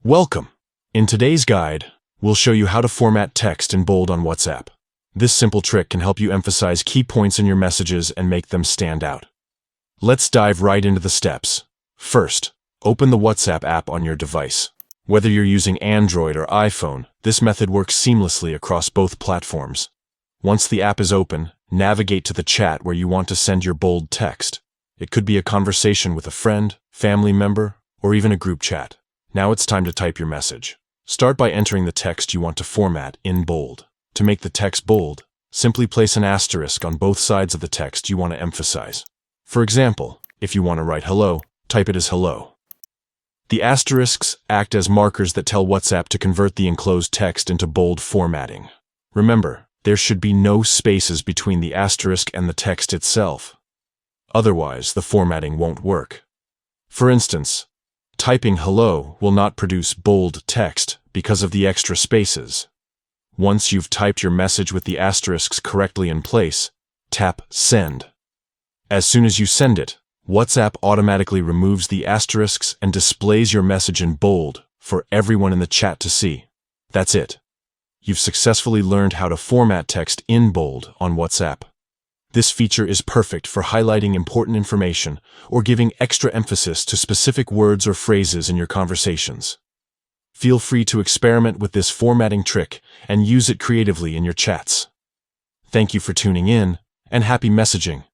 Welcome! In today's guide, we'll show you how to format text in bold on WhatsApp. This simple trick can help you emphasize key points in your messages and make them stand out. Let's dive right into the steps. First, open the WhatsApp app on your device. Whether you're using Android or iPhone, this method works seamlessly across both platforms. Once the app is open, navigate to the chat where you want to send your bold text. It could be a conversation with a friend, family member, or even a group chat. Now it's time to type your message. Start by entering the text you want to format in bold. To make the text bold, simply place an asterisk on both sides of the text you want to emphasize. For example, if you want to write hello, type it as hello. The asterisks act as markers that tell WhatsApp to convert the enclosed text into bold formatting. Remember, there should be no spaces between the asterisk and the text itself. Otherwise, the formatting won't work. For instance, typing hello will not produce bold text because of the extra spaces. Once you've typed your message with the asterisks correctly in place, tap Send. As soon as you send it, WhatsApp automatically removes the asterisks and displays your message in bold for everyone in the chat to see. That's it. You've successfully learned how to format text in bold on WhatsApp. This feature is perfect for highlighting important information or giving extra emphasis to specific words or phrases in your conversations. Feel free to experiment with this formatting trick and use it creatively in your chats. Thank you for tuning in, and happy messaging!